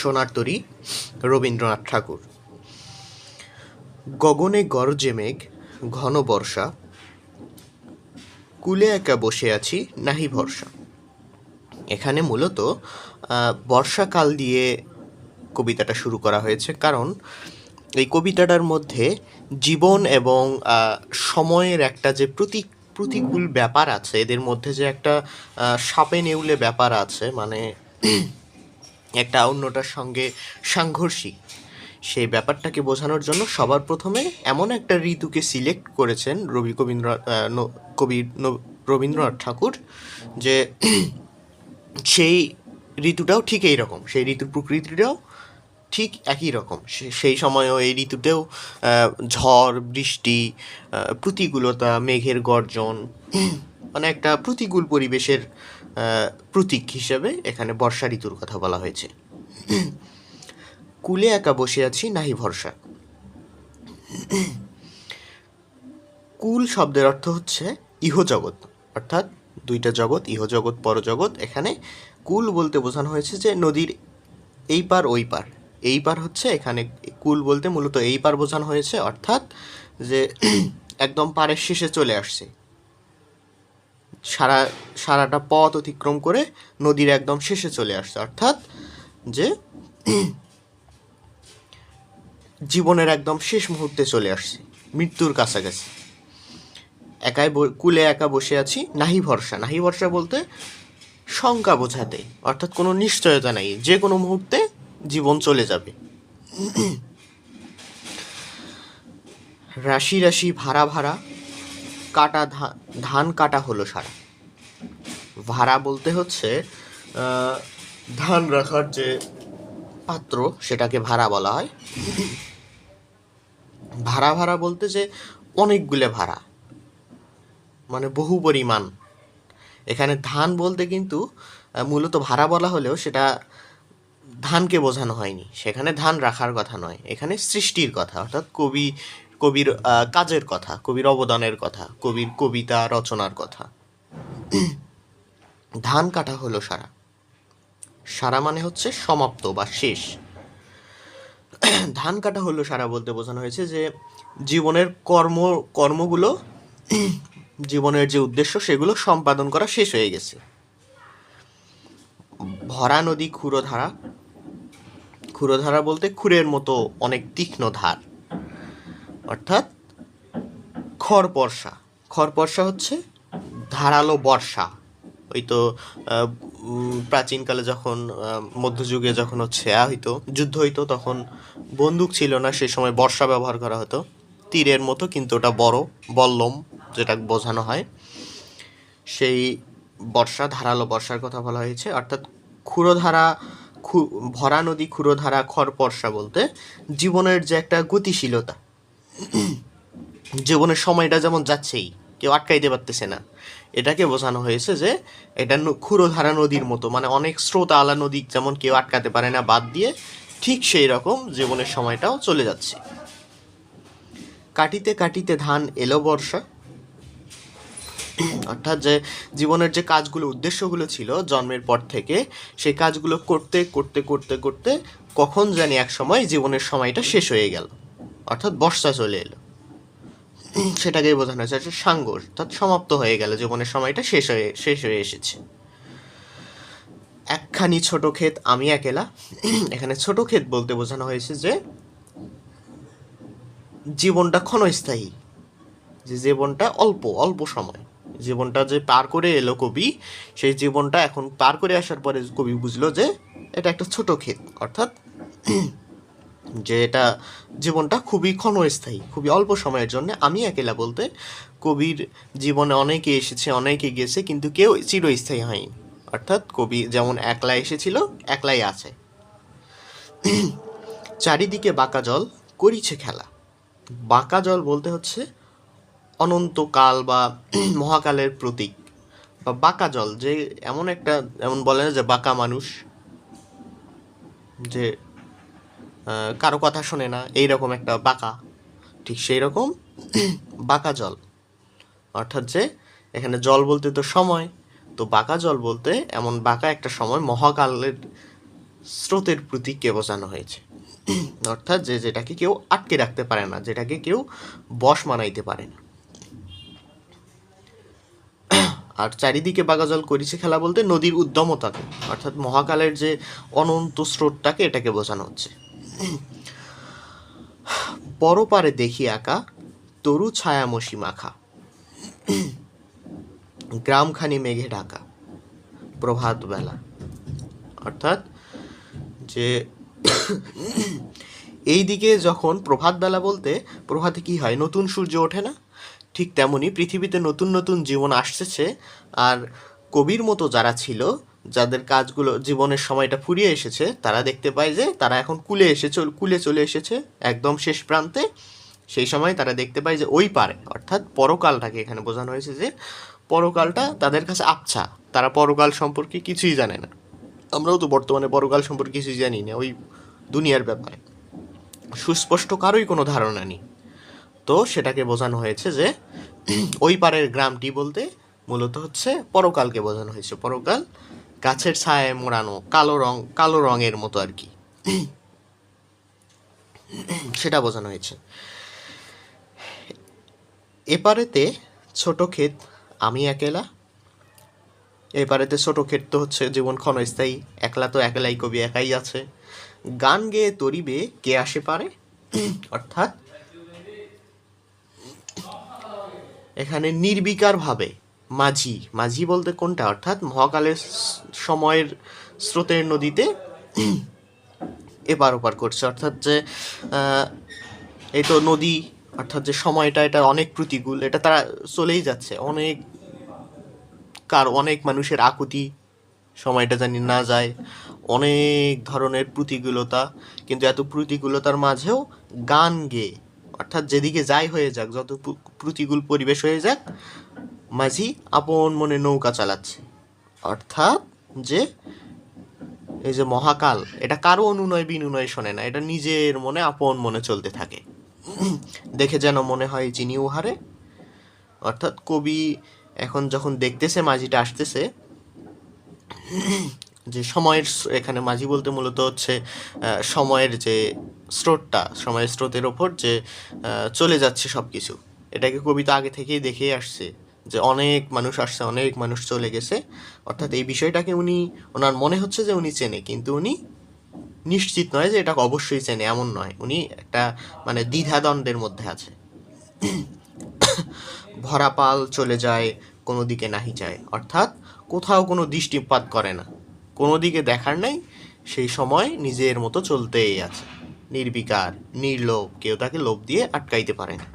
সোনার তরী রবীন্দ্রনাথ ঠাকুর। গগনে গরজে মেঘ, ঘন বর্ষা, কূলে একা বসে আছি নাহি ভরসা। এখানে মূলত বর্ষাকাল দিয়ে কবিতাটা শুরু করা হয়েছে, কারণ এই কবিতাটার মধ্যে জীবন এবং সময়ের একটা যে প্রতিকূল ব্যাপার আছে, এদের মধ্যে যে একটা সাপে নেউলে ব্যাপার আছে, মানে একটা অন্যটার সঙ্গে সাংঘর্ষিক, সেই ব্যাপারটাকে বোঝানোর জন্য সবার প্রথমে এমন একটা ঋতুকে সিলেক্ট করেছেন রবীন্দ্রনাথ ঠাকুর, যে সেই ঋতুটাও ঠিক এই রকম, সেই ঋতুর প্রকৃতিটাও ঠিক একই রকম। সেই সময়ও এই ঋতুতেও ঝড় বৃষ্টি, প্রতিকূলতা, মেঘের গর্জন, মানে একটা প্রতিকূল পরিবেশের প্রতীক হিসেবে এখানে বর্ষা ঋতুর কথা বলা হয়েছে। কূলে একা বসে আছি নাহি ভরসা। কুল শব্দের অর্থ হচ্ছে ইহজগৎ, অর্থাৎ দুইটা জগৎ, ইহজগৎ পরজগৎ। এখানে কুল বলতে বোঝানো হয়েছে যে নদীর এই পার ওই পার। এই পার হচ্ছে, এখানে কুল বলতে মূলত এই পার বোঝানো হয়েছে, অর্থাৎ যে একদম পাড়ের শেষে চলে আসছে, সারাটা পথ অতিক্রম করে নদীর একদম শেষে চলে আসছে, অর্থাৎ যে জীবনের একদম শেষ মুহূর্তে চলে আসছে, মৃত্যুর কাছাকাছি। কুলে একা বসে আছি নাহি ভরসা। নাহি ভরসা বলতে শঙ্কা বোঝাতে, অর্থাৎ কোনো নিশ্চয়তা নাই, যে কোনো মুহূর্তে জীবন চলে যাবে। রাশি রাশি ভাড়া ভাড়া, কাটা ধান কাটা হলো সারা। ভাড়া বলতে হচ্ছে ধান রাখার যে পাত্র, সেটাকে ভাড়া বলা হয়। ভাড়া ভাড়া বলতে যে অনেকগুলো ভাড়া, মানে বহু পরিমাণ। এখানে ধান বলতে কিন্তু মূলত ভাড়া বলা হলেও সেটা ধানকে বোঝানো হয়নি, সেখানে ধান রাখার কথা নয়, এখানে সৃষ্টির কথা, অর্থাৎ কবির কাজের কথা, কবির অবদানের কথা, কবির কবিতা রচনার কথা। ধান কাটা হলো সারা। সারা মানে হচ্ছে সমাপ্ত বা শেষ। ধান কাটা হলো সারা বলতে বোঝানো হয়েছে যে জীবনের কর্মগুলো, জীবনের যে উদ্দেশ্য, সেগুলো সম্পাদন করা শেষ হয়ে গেছে। ভরা নদী ক্ষুরধারা। ক্ষুরধারা বলতে ক্ষুরের মতো অনেক তীক্ষ্ণ ধার, অর্থাৎ খড়পর্শা। খড়পর্শা হচ্ছে ধারালো বর্ষা। ওই তো প্রাচীনকালে যখন মধ্যযুগে যখন হইতো, যুদ্ধ হইতো, তখন বন্দুক ছিল না, সেই সময় বর্ষা ব্যবহার করা হতো, তীরের মতো, কিন্তু ওটা বড়, বল্লম যেটা বোঝানো হয়, সেই বর্ষা, ধারালো বর্ষার কথা বলা হয়েছে। অর্থাৎ ক্ষুরধারা, ভরা নদী ক্ষুরধারা খড়পর্শা বলতে জীবনের যে একটা গতিশীলতা, জীবনের সময়টা যেমন যাচ্ছেই, কেউ আটকাইতে পারতেছে না, এটাকে বোঝানো হয়েছে যে এটা ক্ষুরধারা নদীর মতো, মানে অনেক স্রোত আলা নদী যেমন কেউ আটকাতে পারে না বাদ দিয়ে, ঠিক সেই রকম জীবনের সময়টাও চলে যাচ্ছে। কাটিতে কাটিতে ধান এলো বর্ষা। অর্থাৎ যে জীবনের যে কাজগুলো, উদ্দেশ্যগুলো ছিল জন্মের পর থেকে, সেই কাজগুলো করতে করতে করতে করতে কখন জানি এক সময় জীবনের সময়টা শেষ হয়ে গেল, অর্থাৎ বর্ষা চলে এলো, সেটাকেই বোঝানো হয়েছে। সাঙ্গ, অর্থাৎ সমাপ্ত হয়ে গেল, জীবনের সময়টা শেষ হয়ে এসেছে। একখানি ছোট ক্ষেত আমি একেলা। এখানে ছোট ক্ষেত বলতে বোঝানো হয়েছে যে জীবনটা ক্ষণস্থায়ী, যে জীবনটা অল্প অল্প সময়, জীবনটা যে পার করে এলো কবি, সেই জীবনটা এখন পার করে আসার পরে কবি বুঝলো যে এটা একটা ছোট ক্ষেত, অর্থাৎ যে এটা জীবনটা খুবই ক্ষণস্থায়ী, খুবই অল্প সময়ের জন্য। আমি একেলা বলতে কবির জীবনে অনেকে এসেছে, অনেকে গেছে, কিন্তু কেউ চিরস্থায়ী হয়নি, অর্থাৎ কবি যেমন একলা এসেছিল, একলাই আছে। চারিদিকে বাঁকা জল করিছে খেলা। বাঁকা জল বলতে হচ্ছে অনন্তকাল বা মহাকালের প্রতীক, বা বাঁকা জল, যে এমন একটা, এমন বলে না যে বাঁকা মানুষ, যে কারো কথা শোনে না, এইরকম একটা বাঁকা, ঠিক সেই রকম বাঁকা জল, অর্থাৎ যে এখানে জল বলতে তো সময়, তো বাঁকা জল বলতে এমন বাঁকা একটা সময়, মহাকালের স্রোতের প্রতীককে বোঝানো হয়েছে, অর্থাৎ যেটাকে কেউ আটকে রাখতে পারে না, যেটাকে কেউ বশ মানাইতে পারে না। আর চারিদিকে বাগাজল করিছে খেলা বলতে নদীর উদ্যমতাকে, অর্থাৎ মহাকালের যে অনন্ত স্রোতটাকে এটাকে বোঝানো হচ্ছে। পরপারে দেখি আঁকা তরু ছায়ামসি মাখা, গ্রামখানি মেঘে ঢাকা, প্রভাত বেলা। অর্থাৎ যে এই দিকে যখন প্রভাত বেলা বলতে প্রভাতে কি হয়, নতুন সূর্য ওঠে না, ঠিক তেমনি পৃথিবীতে নতুন নতুন জীবন আসতেছে। আর কবির মতো যারা ছিল, যাদের কাজগুলো জীবনের সময়টা ফুরিয়ে এসেছে, তারা দেখতে পায় যে তারা এখন কুলে চলে এসেছে একদম শেষ প্রান্তে। সেই সময় তারা দেখতে পায় যে ওই পারে, অর্থাৎ পরকালটাকে এখানে বোঝানো হয়েছে যে পরকালটা তাদের কাছে আবছা, তারা পরকাল সম্পর্কে কিছুই জানে না। আমরাও তো বর্তমানে পরকাল সম্পর্কে কিছুই জানি না, ওই দুনিয়ার ব্যাপারে সুস্পষ্ট কারোই কোনো ধারণা নেই। তো সেটাকে বোঝানো হয়েছে যে ওই পারের গ্রামটি বলতে মূলত হচ্ছে পরকালকে বোঝানো হয়েছে। পরকাল গাছের ছায়ায় মোড়ানো কালো রঙের মতো আর কি, সেটা বোঝানো হয়েছে। এপারেতে ছোট ক্ষেত আমি একেলা, এপারেতে ছোট ক্ষেত তো হচ্ছে জীবন ক্ষণস্থায়ী, একলা তো একলাই, কবি একাই আছে। গান গেয়ে তরিবে কে আসে পারে, অর্থাৎ এখানে নির্বিকার ভাবে মাঝি বলতে কোনটা, অর্থাৎ মহাকালের সময়ের স্রোতের নদীতে এপার ওপার করছে। অর্থাৎ যে এই তো নদী, অর্থাৎ যে সময়টা এটা অনেক প্রতিকূল, এটা তারা চলেই যাচ্ছে, অনেক মানুষের আকুতি, সময়টা জানি না যায়, অনেক ধরনের প্রতিকূলতা, কিন্তু এত প্রতিকূলতার মাঝেও গান গেয়ে, অর্থাৎ যেদিকে যাই হয়ে যাক, যত প্রতিকূল পরিবেশ হয়ে যাক, মাঝি আপন মনে নৌকা চালাচ্ছে। অর্থাৎ যে এই যে মহাকাল, এটা কারো অনুনয় বিনুনয় শোনে না, এটা নিজের মনে আপন মনে চলতে থাকে, দেখে যেন মনে হয় চিনি উহারে। অর্থাৎ কবি এখন যখন দেখতেছে মাঝিটা আসতেছে, যে সময়ের, এখানে মাঝি বলতে মূলত হচ্ছে সময়ের যে স্রোতটা, সময়ের স্রোতের ওপর যে চলে যাচ্ছে সব কিছু, এটাকে কবি তো আগে থেকেই দেখেই আসছে যে অনেক মানুষ আসছে, অনেক মানুষ চলে গেছে। অর্থাৎ এই বিষয়টাকে ওনার মনে হচ্ছে যে উনি চেনে, কিন্তু উনি নিশ্চিত নয় যে এটা অবশ্যই চেনে, এমন নয়, উনি একটা মানে দ্বিধাদ্বন্দ্বের মধ্যে আছে। ভরা পাল চলে যায় কোনো দিকে নাহি যায়, অর্থাৎ কোথাও কোনো দৃষ্টিপাত করে না, কোনো দিকে দেখার নাই, সেই সময় নিজের মতো চলতেই আছে, নির্বিকার নির্লোভ, কেউ তাকে লোভ দিয়ে আটকাইতে পারে না।